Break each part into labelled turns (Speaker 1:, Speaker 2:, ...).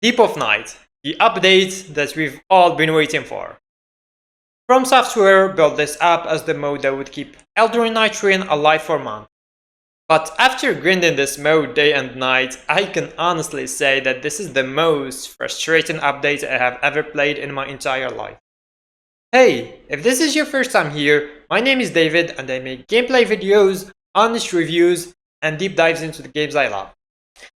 Speaker 1: Deep of Night, the update that we've all been waiting for. FromSoftware built this app as the mode that would keep Elden Ring Nightreign alive for months. But after grinding this mode day and night, I can honestly say that this is the most frustrating update I have ever played in my entire life. Hey, if this is your first time here, my name is David and I make gameplay videos, honest reviews, and deep dives into the games I love.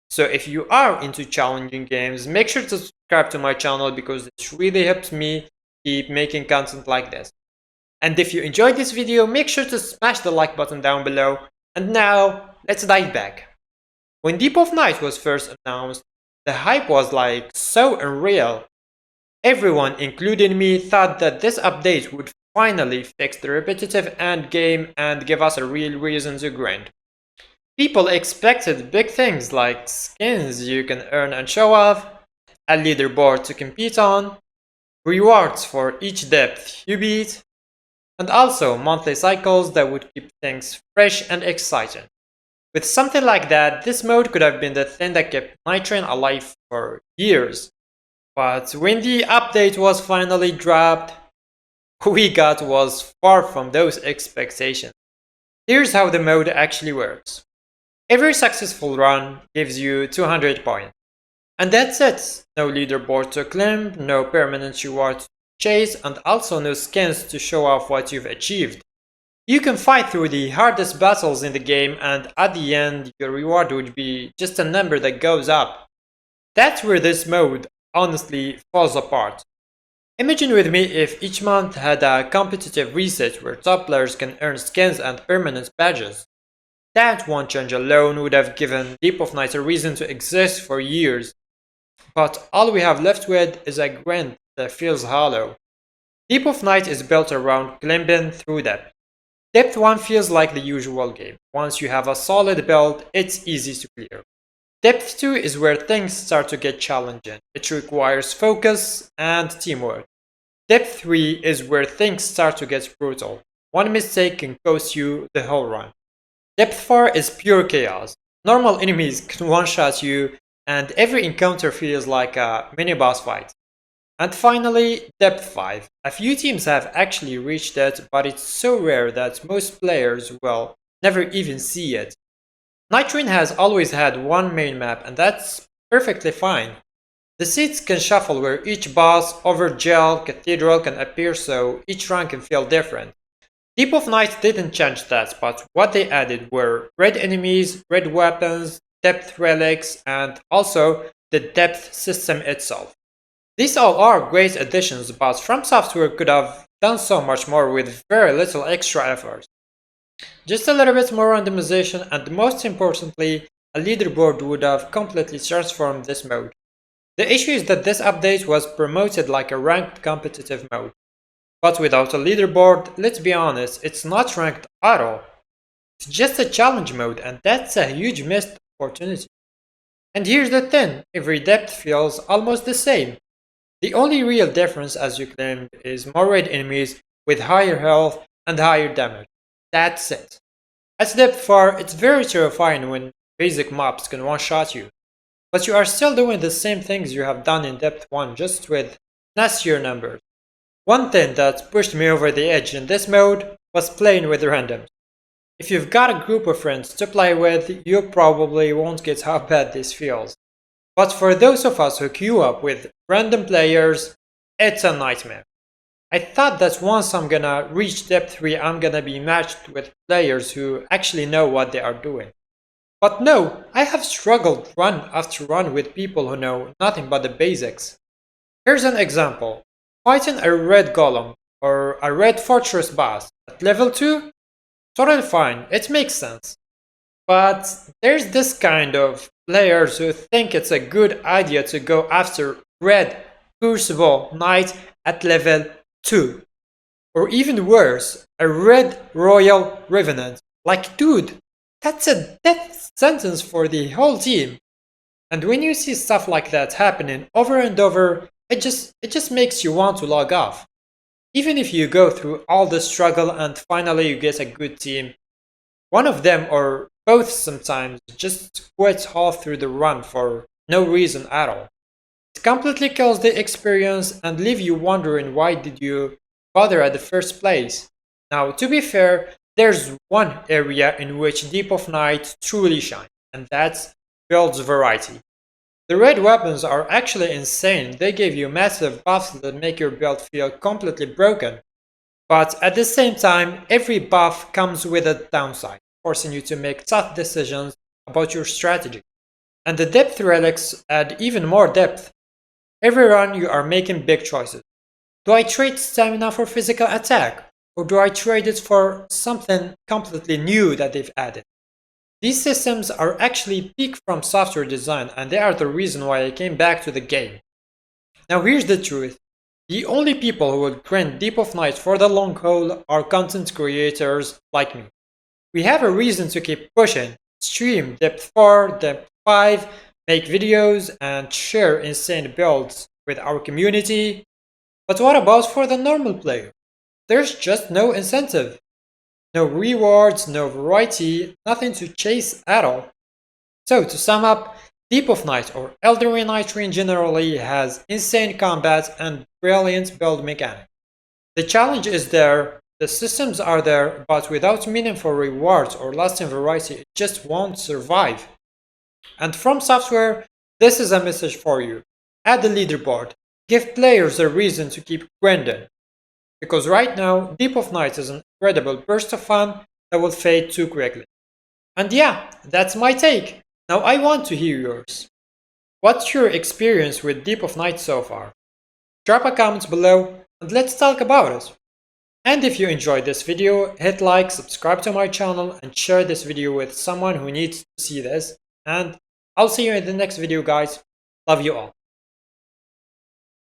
Speaker 1: So if you are into challenging games, make sure to subscribe to my channel because it really helps me keep making content like this. And if you enjoyed this video, make sure to smash the like button down below. And now, let's dive back. When Deep of Night was first announced, the hype was like so unreal. Everyone, including me, thought that this update would finally fix the repetitive end game and give us a real reason to grind. People expected big things like skins you can earn and show off, a leaderboard to compete on, rewards for each depth you beat, and also monthly cycles that would keep things fresh and exciting. With something like that, this mode could have been the thing that kept Nightreign alive for years. But when the update was finally dropped, what we got was far from those expectations. Here's how the mode actually works. Every successful run gives you 200 points. And that's it. No leaderboard to claim, no permanent reward to chase, and also no skins to show off what you've achieved. You can fight through the hardest battles in the game and at the end your reward would be just a number that goes up. That's where this mode honestly falls apart. Imagine with me if each month had a competitive reset where top players can earn skins and permanent badges. That one change alone would have given Deep of Night a reason to exist for years. But all we have left with is a grind that feels hollow. Deep of Night is built around climbing through depth. Depth 1 feels like the usual game. Once you have a solid build, it's easy to clear. Depth 2 is where things start to get challenging. It requires focus and teamwork. Depth 3 is where things start to get brutal. One mistake can cost you the whole run. Depth 4 is pure chaos. Normal enemies can one-shot you, and every encounter feels like a mini-boss fight. And finally, Depth 5. A few teams have actually reached it, but it's so rare that most players will never even see it. Nightreign has always had one main map, and that's perfectly fine. The seats can shuffle where each boss, Overgel, Cathedral can appear, so each run can feel different. Deep of Night didn't change that, but what they added were red enemies, red weapons, depth relics, and also the depth system itself. These all are great additions, but FromSoftware could have done so much more with very little extra effort. Just a little bit more randomization and most importantly, a leaderboard would have completely transformed this mode. The issue is that this update was promoted like a ranked competitive mode. But without a leaderboard, let's be honest, it's not ranked at all. It's just a challenge mode and that's a huge missed opportunity. And here's the thing, every depth feels almost the same. The only real difference, as you claimed, is more red enemies with higher health and higher damage. That's it. At depth 4, it's very terrifying when basic mobs can one-shot you. But you are still doing the same things you have done in depth 1, just with nastier numbers. One thing that pushed me over the edge in this mode was playing with randoms. If you've got a group of friends to play with, you probably won't get how bad this feels. But for those of us who queue up with random players, it's a nightmare. I thought that once I'm gonna reach depth 3, I'm gonna be matched with players who actually know what they are doing. But no, I have struggled run after run with people who know nothing but the basics. Here's an example. Fighting a red golem or a red fortress boss at level 2? Totally fine, it makes sense. But there's this kind of players who think it's a good idea to go after red Crucible Knight at level 2. Or even worse, a red Royal Revenant. Like dude, that's a death sentence for the whole team. And when you see stuff like that happening over and over, it just makes you want to log off. Even if you go through all the struggle and finally you get a good team, one of them or both sometimes just quit all through the run for no reason at all. It completely kills the experience and leave you wondering why did you bother at the first place. Now, to be fair, there's one area in which Deep of Night truly shines, and that's build's variety. The red weapons are actually insane. They give you massive buffs that make your build feel completely broken. But at the same time, every buff comes with a downside, forcing you to make tough decisions about your strategy. And the depth relics add even more depth. Every run you are making big choices. Do I trade stamina for physical attack? Or do I trade it for something completely new that they've added? These systems are actually peak FromSoftware design, and they are the reason why I came back to the game. Now here's the truth. The only people who will grind Deep of Night for the long haul are content creators like me. We have a reason to keep pushing, stream Depth 4, Depth 5, make videos, and share insane builds with our community. But what about for the normal player? There's just no incentive. No rewards, no variety, nothing to chase at all. So to sum up, Deep of Night or Elden Ring Nightreign generally has insane combat and brilliant build mechanics. The challenge is there, the systems are there, but without meaningful rewards or lasting variety, it just won't survive. And FromSoftware, this is a message for you. Add the leaderboard. Give players a reason to keep grinding. Because right now, Deep of Night is an incredible burst of fun that will fade too quickly. And yeah, that's my take. Now I want to hear yours. What's your experience with Deep of Night so far? Drop a comment below and let's talk about it. And if you enjoyed this video, hit like, subscribe to my channel and share this video with someone who needs to see this. And I'll see you in the next video, guys. Love you all.